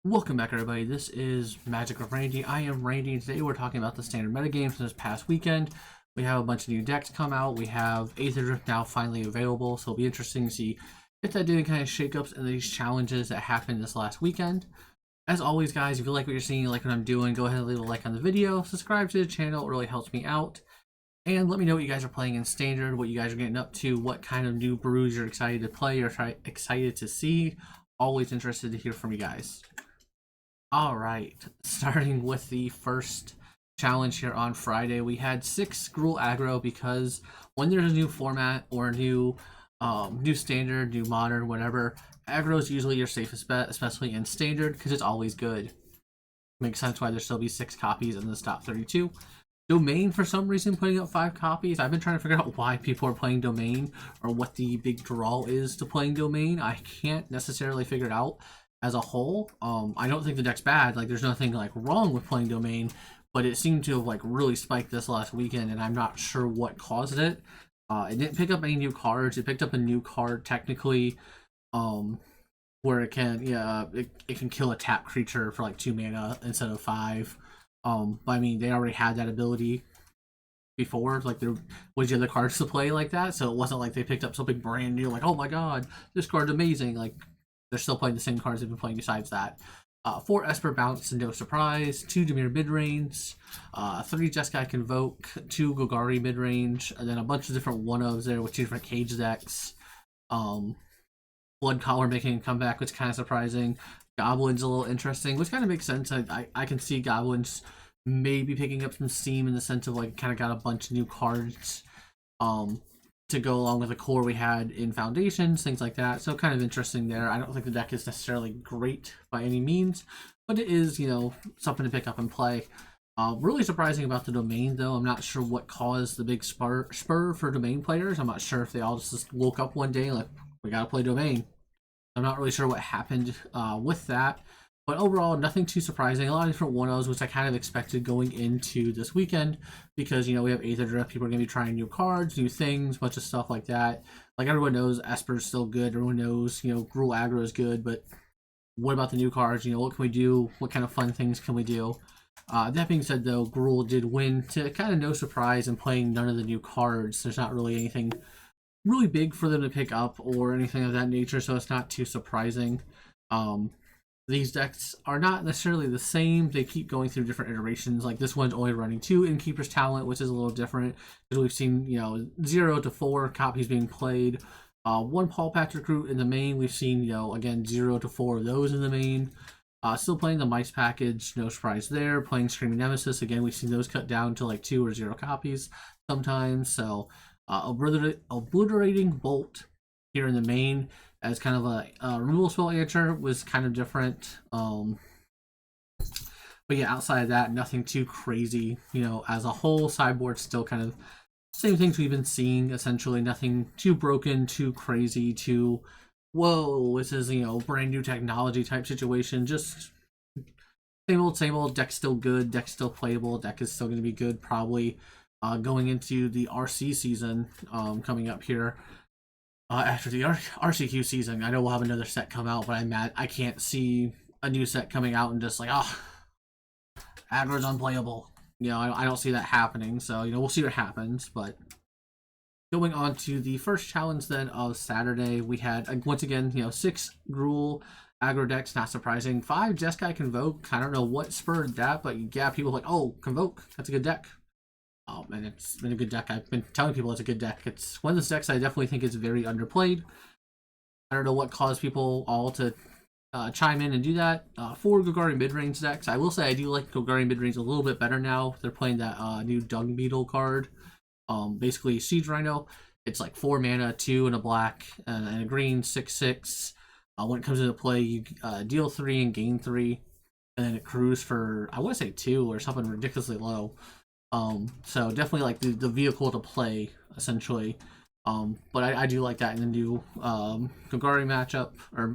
Welcome back, everybody. This is Magic of Randy. I am Randy, and today we're talking about the standard metagames from this past weekend. We have a bunch of new decks come out. We have Aether Drift now finally available, so it'll be interesting to see if that did any kind of shakeups and these challenges that happened this last weekend. As always, guys, if you like what you're seeing, you like what I'm doing, go ahead and leave a like on the video, subscribe to the channel, it really helps me out. And let me know what you guys are playing in standard, what you guys are getting up to, what kind of new brews you're excited to play or excited to see. Always interested to hear from you guys. All right, starting with the first challenge here on Friday, we had 6 Gruul aggro because when there's a new format or a new standard, new modern, whatever, aggro is usually your safest bet, especially in standard because it's always good. Makes sense why there still be 6 copies in this top 32. Domain, for some reason, putting up 5 copies. I've been trying to figure out why people are playing Domain or what the big draw is to playing Domain. I can't necessarily figure it out as a whole. I don't think the deck's bad. Like, there's nothing like wrong with playing Domain, but it seemed to have like really spiked this last weekend, and I'm not sure what caused it. It didn't pick up any new cards. It picked up a new card technically, where it can it can kill a tap creature for like 2 mana instead of 5. But I mean, they already had that ability before. Like, there was the other cards to play like that, so it wasn't like they picked up something brand new. Like, oh my god, this card's amazing. Like, they're still playing the same cards they've been playing besides that. 4 Esper Bounce and No Surprise, 2 Dimir Midrange, 3 Jeskai Convoke, 2 Golgari Midrange, and then a bunch of different one-ofs there with 2 different Cage decks. Blood Collar making a comeback, which is kind of surprising. Goblins a little interesting, which kind of makes sense. I can see Goblins maybe picking up some steam in the sense of like kind of got a bunch of new cards to go along with the core we had in Foundations, things like that. So kind of interesting there. I don't think the deck is necessarily great by any means, but it is, you know, something to pick up and play. Really surprising about the Domain, though. I'm not sure what caused the big spur for Domain players. I'm not sure if they all just woke up one day like, we gotta play Domain. I'm not really sure what happened with that. But overall, nothing too surprising. A lot of different one-ofs, which I kind of expected going into this weekend because, you know, we have Aether Drift. People are going to be trying new cards, new things, bunch of stuff like that. Like, everyone knows Esper's still good. Everyone knows, you know, Gruul aggro is good. But what about the new cards? You know, what can we do? What kind of fun things can we do? That being said, though, Gruul did win to kind of no surprise in playing none of the new cards. There's not really anything really big for them to pick up or anything of that nature, so it's not too surprising. These decks are not necessarily the same. They keep going through different iterations. Like, this one's only running 2 Innkeeper's Talent, which is a little different because we've seen, you know, 0 to 4 copies being played. 1 Paul Patch Recruit in the main. We've seen, you know, again, 0 to 4 of those in the main. Still playing the Mice package, no surprise there. Playing Screaming Nemesis, again, we've seen those cut down to like 2 or 0 copies sometimes. So, Obliterating Bolt here in the main as kind of a removal spell answer was kind of different. But yeah, outside of that, nothing too crazy. You know, as a whole, sideboard's still kind of same things we've been seeing, essentially. Nothing too broken, too crazy, too, whoa, this is, you know, brand new technology type situation. Just same old. Deck's still good, deck's still playable, deck is still going to be good probably going into the RC season coming up here. After the RCQ season, I know we'll have another set come out, but I can't see a new set coming out and just like, oh, aggro's unplayable. You know, I don't see that happening. So, you know, we'll see what happens. But going on to the first challenge then of Saturday, we had, once again, you know, 6 Gruul aggro decks, not surprising. 5 Jeskai Convoke. I don't know what spurred that, but yeah, people are like, oh, Convoke, that's a good deck. And it's been a good deck. I've been telling people it's a good deck. It's one of those decks I definitely think is very underplayed. I don't know what caused people all to chime in and do that. 4 Golgari midrange decks. I will say I do like Golgari midrange a little bit better now. They're playing that new Dung Beetle card. Basically, Siege Rhino. It's like 4 mana, 2 and a black, and a green, 6/6. When it comes into play, you deal 3 and gain 3. And then it accrues for, I want to say 2 or something ridiculously low. So definitely like the vehicle to play essentially. But I do like that in the new Golgari matchup or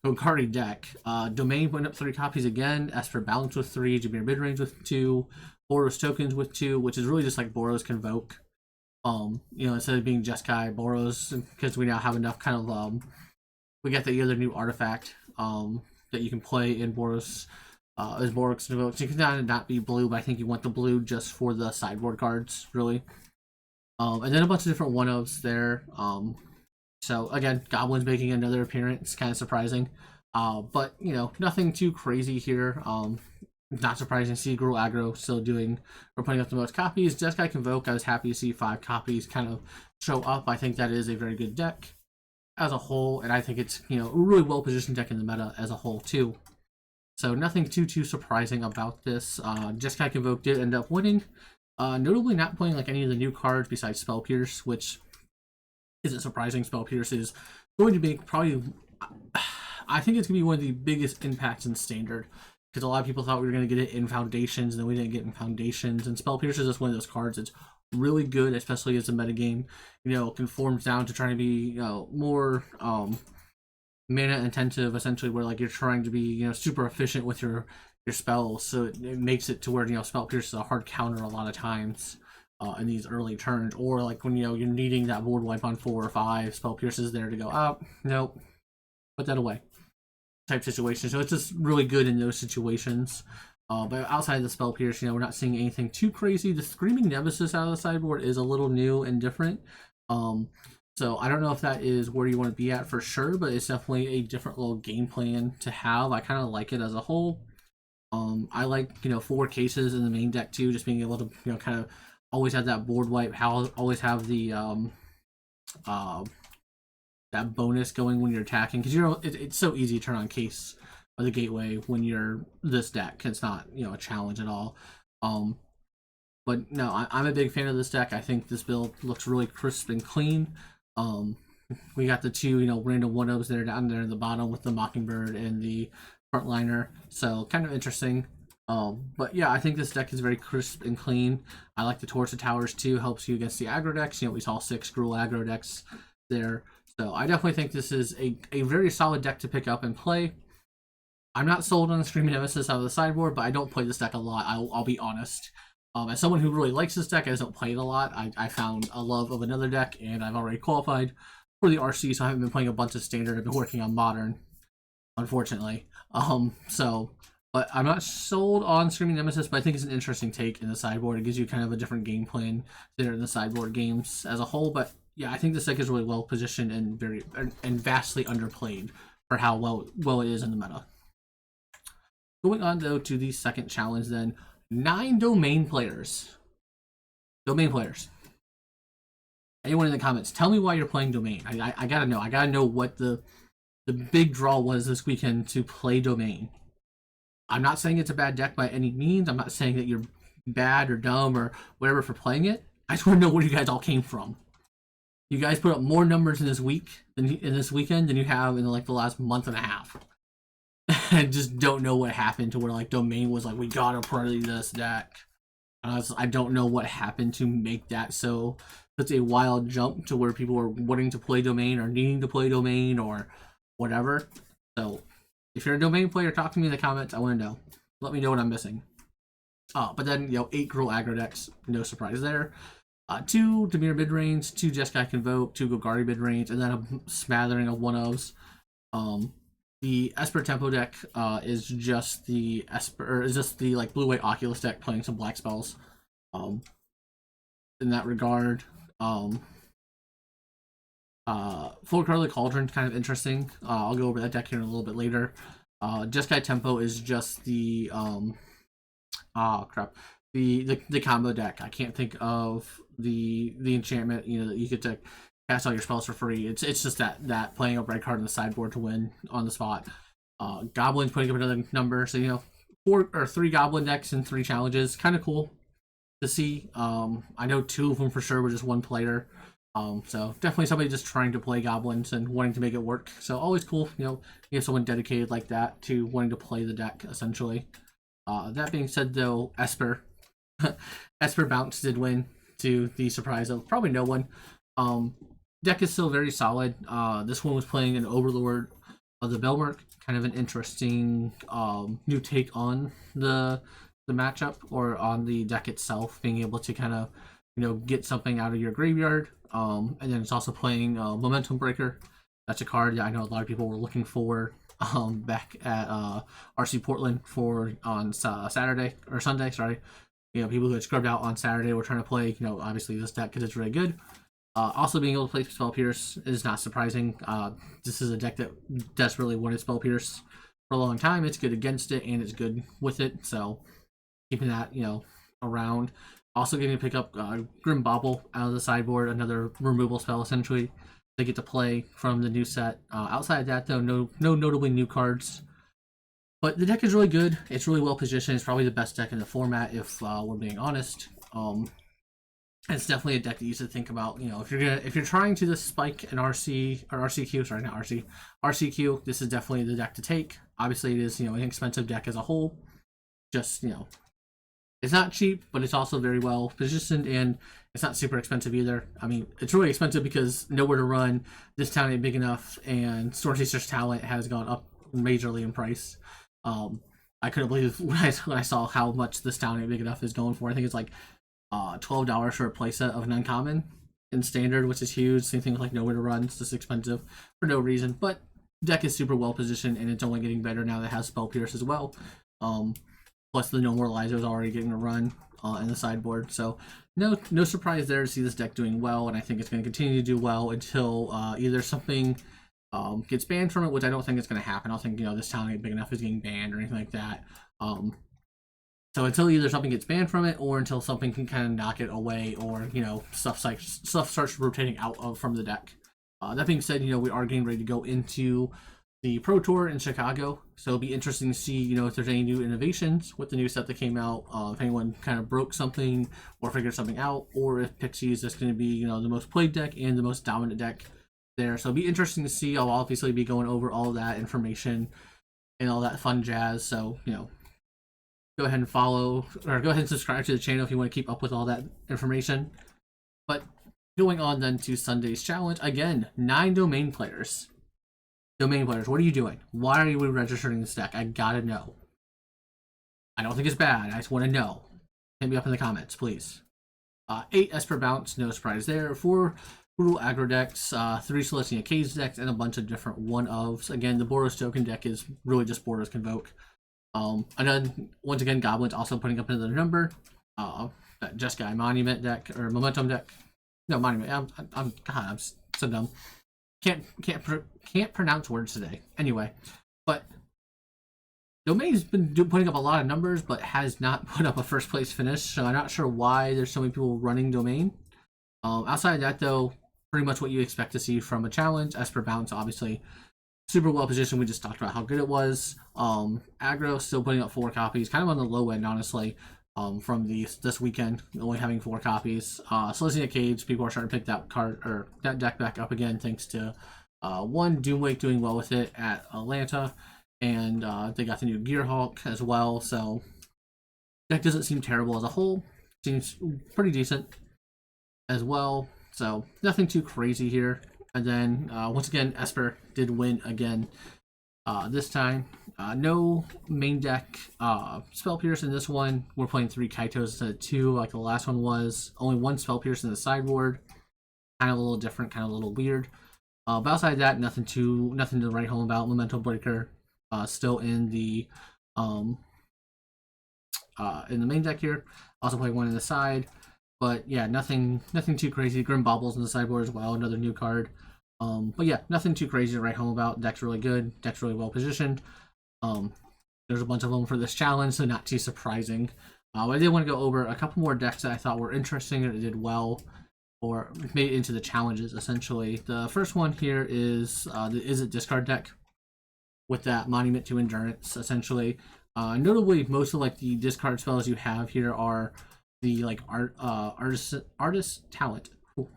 Golgari deck. Domain went up 3 copies again. Esper Balance with 3, Dimir Midrange with 2, Boros Tokens with 2, which is really just like Boros Convoke. You know, instead of being Jeskai, Boros, because we now have enough kind of we got the other new artifact. that you can play in Boros is Boros Devote. So you can not be blue, but I think you want the blue just for the sideboard cards, really. And then a bunch of different one-ofs there. So again, Goblins making another appearance, kind of surprising. But you know, nothing too crazy here. Not surprising to see Gruul Aggro still doing or putting up the most copies. Jeskai Convoke, I was happy to see 5 copies kind of show up. I think that is a very good deck as a whole, and I think it's, you know, a really well positioned deck in the meta as a whole too. So nothing too surprising about this. Jeskai Convoke did end up winning, notably not playing like any of the new cards besides Spell Pierce, which isn't surprising. Spell Pierce is going to be probably, I think it's going to be one of the biggest impacts in Standard, because a lot of people thought we were going to get it in Foundations, and then we didn't get it in Foundations. And Spell Pierce is just one of those cards that's really good, especially as a metagame, you know, conforms down to trying to be, you know, more mana intensive, essentially, where like you're trying to be, you know, super efficient with your spells. So it makes it to where, you know, Spell Pierce is a hard counter a lot of times in these early turns, or like when, you know, you're needing that board wipe on 4 or 5, Spell Pierce is there to go, oh, nope, put that away type situation. So it's just really good in those situations. But outside of the Spell Pierce, you know, we're not seeing anything too crazy. The Screaming Nemesis out of the sideboard is a little new and different. So I don't know if that is where you want to be at for sure, but it's definitely a different little game plan to have. I kind of like it as a whole. I like, you know, 4 cases in the main deck too, just being able to, you know, kind of always have that board wipe, always have the that bonus going when you're attacking, because it's so easy to turn on Case of the Gateway when you're this deck. It's not, you know, a challenge at all. But no, I'm a big fan of this deck. I think this build looks really crisp and clean. We got the 2, you know, random one-ofs that are down there in the bottom with the Mockingbird and the Frontliner, so kind of interesting. But yeah, I think this deck is very crisp and clean. I like the Torch of Towers too, helps you against the aggro decks. You know, we saw 6 Gruul aggro decks there. So I definitely think this is a very solid deck to pick up and play. I'm not sold on the Screaming Nemesis out of the sideboard, but I don't play this deck a lot, I'll be honest. As someone who really likes this deck, I just don't play it a lot. I found a love of another deck, and I've already qualified for the RC, so I haven't been playing a bunch of Standard. I've been working on Modern, unfortunately. But I'm not sold on Screaming Nemesis, but I think it's an interesting take in the sideboard. It gives you kind of a different game plan there in the sideboard games as a whole. But yeah, I think this deck is really well positioned and vastly underplayed for how well it is in the meta. Going on though to the second challenge then, 9 domain players. Domain players. Anyone in the comments, tell me why you're playing domain. I gotta know. I gotta know what the big draw was this weekend to play domain. I'm not saying it's a bad deck by any means. I'm not saying that you're bad or dumb or whatever for playing it. I just want to know where you guys all came from. You guys put up more numbers in this weekend than you have in like the last month and a half. I just don't know what happened to where like domain was like, we gotta play this deck. I don't know what happened to make that so such a wild jump to where people are wanting to play domain or needing to play domain or whatever. So if you're a domain player, talk to me in the comments. I want to know. Let me know what I'm missing. But then, you know, 8 Gruul aggro decks, no surprise there. 2 Dimir mid-range, 2 Jeskai Convoke, 2 Golgari mid-range, and then a smattering of one-ofs. The Esper Tempo deck is just the like blue-white Oculus deck playing some black spells. In that regard, Full-Color Cauldron, kind of interesting. I'll go over that deck here in a little bit later. Jeskai Tempo is just the the combo deck. I can't think of the enchantment, you know, that you get to cast all your spells for free. It's just that playing a red card on the sideboard to win on the spot. Goblins putting up another number, so you know, 4 or 3 Goblin decks and 3 challenges, kind of cool to see. I know 2 of them for sure were just 1 player. So definitely somebody just trying to play Goblins and wanting to make it work. So always cool, you know, you have someone dedicated like that to wanting to play the deck, essentially. That being said, though, Esper Bounce did win, to the surprise of probably no one. Deck is still very solid. This one was playing an Overlord of the Belmurk, kind of an interesting new take on the matchup, or on the deck itself, being able to kind of, you know, get something out of your graveyard. And then it's also playing Momentum Breaker. That's a card that I know a lot of people were looking for back at RC Portland for on Saturday or Sunday. Sorry, people who had scrubbed out on Saturday were trying to play. Obviously this deck because it's really good. Also, being able to play Spell Pierce is not surprising. This is a deck that desperately wanted Spell Pierce for a long time. It's good against it, and it's good with it. So, keeping that, around. Also, getting to pick up Grim Bobble out of the sideboard, another removal spell, essentially. They get to play from the new set. Outside of that, though, no notably new cards. But the deck is really good. It's really well positioned. It's probably the best deck in the format, if we're being honest. It's definitely a deck that you should think about. If you're trying to just spike an RC or RCQ, sorry, not RC, RCQ, this is definitely the deck to take. Obviously, it is an expensive deck as a whole. Just it's not cheap, but it's also very well positioned, and it's not super expensive either. I mean, it's really expensive because nowhere to run. This town ain't big enough, and Stormchaser's talent has gone up majorly in price. I couldn't believe when I saw how much this town ain't big enough is going for. I think it's like $12 for a playset of an uncommon in standard, which is huge. Same thing with like nowhere to run. It's just expensive for no reason. But deck is super well positioned, and it's only getting better now that it has Spell Pierce as well. Plus the No More Lies is already getting a run in the sideboard. So no surprise there to see this deck doing well, and I think it's going to continue to do well until either something gets banned from it, which I don't think is going to happen. I don't think this town ain't big enough is getting banned or anything like that. So until either something gets banned from it, or until something can kind of knock it away, or stuff starts rotating out from the deck. That being said, we are getting ready to go into the Pro Tour in Chicago, so it'll be interesting to see if there's any new innovations with the new set that came out. If anyone kind of broke something or figured something out, or if Pixie is going to be the most played deck and the most dominant deck there. So it'll be interesting to see. I'll obviously be going over all that information and all that fun jazz. So go ahead and follow, or go ahead and subscribe to the channel if you want to keep up with all that information. But going on then to Sunday's challenge, again, 9 domain players. Domain players, what are you doing? Why are you registering this deck? I gotta know. I don't think it's bad. I just want to know. Hit me up in the comments, please. 8 Esper Bounce, no surprise there. 4 Brutal Aggro decks, 3 Celestia Caves decks, and a bunch of different one-ofs. Again, the Boros Token deck is really just Boros Convoke. And then once again, Goblin's also putting up another number. That Jeskai Monument deck or Momentum deck. No, Monument. I'm so dumb. Can't pronounce words today. Anyway, but Domain's been putting up a lot of numbers, but has not put up a first place finish. So I'm not sure why there's so many people running Domain. Outside of that, though, pretty much what you expect to see from a challenge. Esper Bounce, obviously, super well positioned. We just talked about how good it was. Aggro still putting up 4 copies, kind of on the low end, honestly. From this weekend, only having 4 copies. Celestia Cage, people are starting to pick that card or that deck back up again, thanks to Doomwake doing well with it at Atlanta, and they got the new Gearhulk as well. So deck doesn't seem terrible as a whole. Seems pretty decent as well. So nothing too crazy here. And then once again, Esper did win again this time. No main deck Spell Pierce in this one. We're playing 3 Kaitos instead of 2 like the last one was. Only 1 Spell Pierce in the sideboard. Kind of a little different, kind of a little weird. But outside of that, nothing to write home about. Memento Breaker still in the main deck here. Also play 1 in the side. But yeah, nothing too crazy. Grim Bobbles in the sideboard as well, another new card. But yeah, nothing too crazy to write home about. Deck's really good. Deck's really well positioned. There's a bunch of them for this challenge, so not too surprising. I did want to go over a couple more decks that I thought were interesting and did well, or made it into the challenges, essentially. The first one here is the Izzet Discard deck with that Monument to Endurance, essentially. Notably, most of like the discard spells you have here are the like artist talent. Ooh.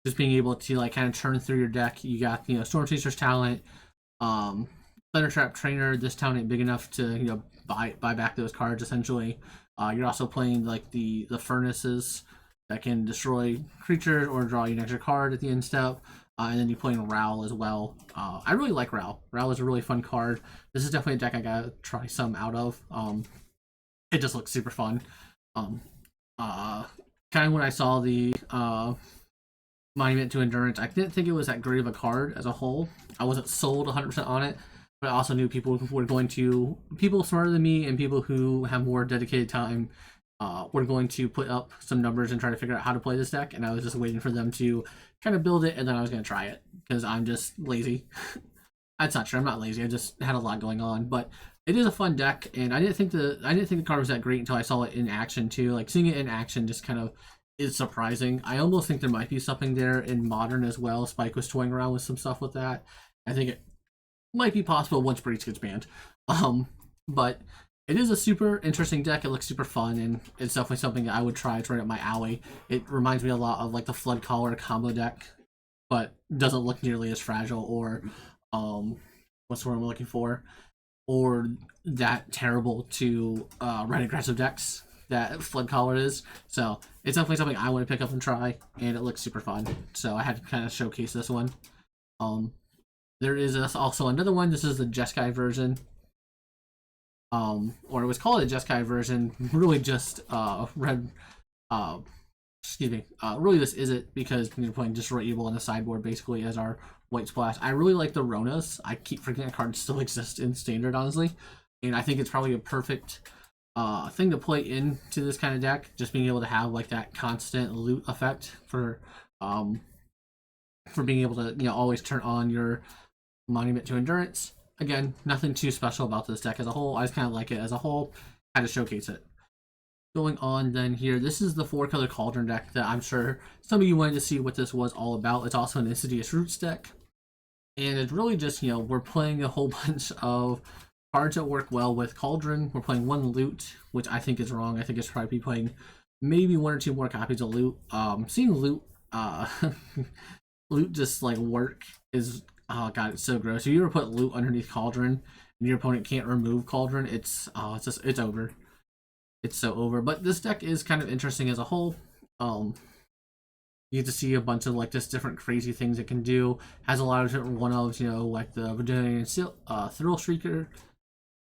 Just being able to like kind of churn through your deck. You got Stormchaser's talent, Thundertrap Trainer. This town ain't big enough to buy back those cards. Essentially, you're also playing like the furnaces that can destroy creatures or draw you an extra card at the end step. And then you're playing Ral as well. I really like Ral. Ral is a really fun card. This is definitely a deck I gotta try some out of. It just looks super fun. Kind of when I saw the Monument to Endurance, I didn't think it was that great of a card as a whole. I wasn't sold 100% on it. but I also knew people who were going to, people smarter than me and people who have more dedicated time were going to put up some numbers and try to figure out how to play this deck, and I was just waiting for them to kind of build it, and then I was going to try it because I'm just lazy. That's not true. I'm not lazy. I just had a lot going on, but it is a fun deck, and I didn't think the card was that great until I saw it in action too. Like seeing it in action just kind of is surprising. I almost think there might be something there in Modern as well. Spike was toying around with some stuff with that. I think it might be possible once Breach gets banned. But it is a super interesting deck. It looks super fun, and it's definitely something that I would try. It's right up my alley. It reminds me a lot of like the Flood Caller combo deck, but doesn't look nearly as fragile or what's the word I'm looking for? Or that terrible to red aggressive decks that Flood Caller is. So it's definitely something I want to pick up and try, and it looks super fun. So I had to kind of showcase this one. There is also another one. This is the Jeskai version. Or it was called a Jeskai version. Really just red. Excuse me. Really, this is it because you're playing Destroy Evil on the sideboard basically as our white splash. I really like the Ronas. I keep forgetting that cards still exist in Standard, honestly, and I think it's probably a perfect thing to play into this kind of deck. Just being able to have like that constant loot effect for being able to always turn on your Monument to Endurance. Again, nothing too special about this deck as a whole. I just kind of like it as a whole. Had to showcase it. Going on then here, this is the 4-color Cauldron deck that I'm sure some of you wanted to see what this was all about. It's also an Insidious Roots deck. And it's really just, we're playing a whole bunch of cards that work well with Cauldron. We're playing 1 Loot, which I think is wrong. I think it's probably playing maybe 1 or 2 more copies of Loot. Seeing Loot, Loot just like work is, oh god, it's so gross. If you ever put Loot underneath Cauldron and your opponent can't remove Cauldron, it's over. It's so over. But this deck is kind of interesting as a whole. You get to see a bunch of like just different crazy things it can do. Has a lot of different one-ofs, like the Vidalian Thrill Shrieker.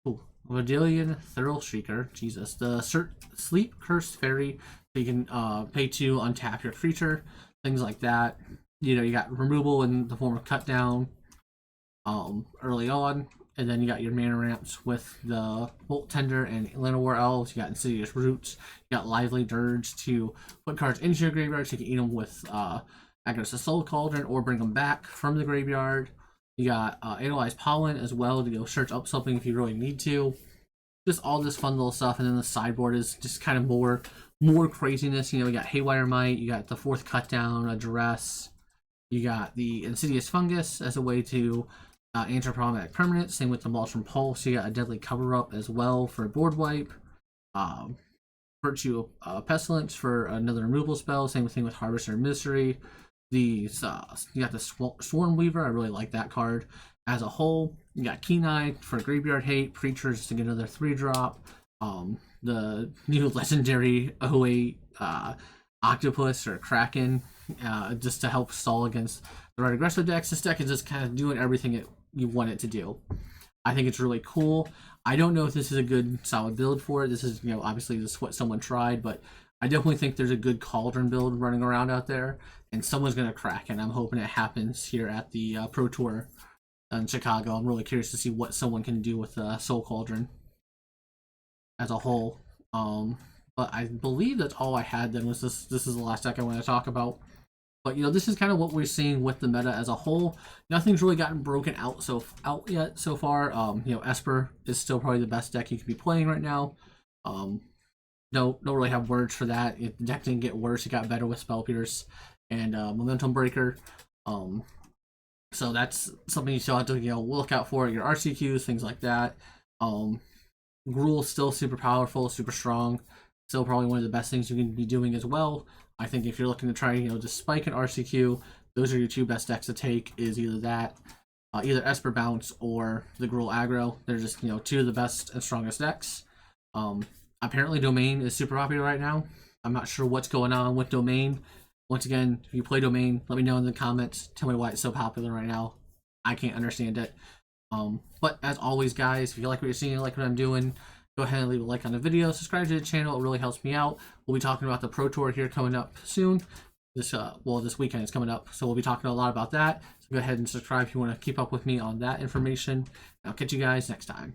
Ooh, Vidalian Thrill Shrieker. Jesus. The Sleep Cursed Fairy. So you can pay 2, untap your creature. Things like that. You got removal in the form of cut down early on. And then you got your mana ramps with the Bolt Tender and Llanowar Elves. You got Insidious Roots. You got Lively Dirge to put cards into your graveyard so you can eat them with Aghanim Soul Cauldron or bring them back from the graveyard. You got Analyze Pollen as well to go search up something if you really need to. Just all this fun little stuff. And then the sideboard is just kind of more craziness. You got Haywire Might. You got the 4th Cut Down, a Duress. You got the Insidious Fungus as a way to answer problematic permanent. Same with the Maelstrom Pulse. You got a Deadly Cover Up as well for a board wipe. Virtue Pestilence for another removal spell. Same thing with Harvester Mystery. You got the Swarm Weaver. I really like that card as a whole. You got Keen-Eye for Graveyard Hate. Preachers to get another 3-drop. The new legendary 08 Octopus or Kraken just to help stall against the red aggressive decks. This deck is just kind of doing everything you want it to do. I think it's really cool. I don't know if this is a good solid build for it. This is, obviously this is what someone tried, but I definitely think there's a good Cauldron build running around out there, and someone's going to crack, and I'm hoping it happens here at the Pro Tour in Chicago. I'm really curious to see what someone can do with Soul Cauldron as a whole. But I believe that's all I had then. Was this is the last deck I want to talk about. But this is kind of what we're seeing with the meta as a whole. Nothing's really gotten broken out yet so far. Esper is still probably the best deck you could be playing right now. Don't really have words for that. The deck didn't get worse; it got better with Spell Pierce and Momentum Breaker. So that's something you still have to look out for your RCQs, things like that. Gruul's still super powerful, super strong. Still probably one of the best things you can be doing as well. I think if you're looking to try, just spike an RCQ, those are your 2 best decks to take. Is either that, either Esper Bounce or the Gruul Aggro. They're just 2 of the best and strongest decks. Apparently, Domain is super popular right now. I'm not sure what's going on with Domain. Once again, if you play Domain, let me know in the comments. Tell me why it's so popular right now. I can't understand it. But as always, guys, if you like what you're seeing, like what I'm doing, go ahead and leave a like on the video. Subscribe to the channel. It really helps me out. We'll be talking about the Pro Tour here coming up soon. this weekend is coming up, so we'll be talking a lot about that. So go ahead and subscribe if you want to keep up with me on that information. I'll catch you guys next time.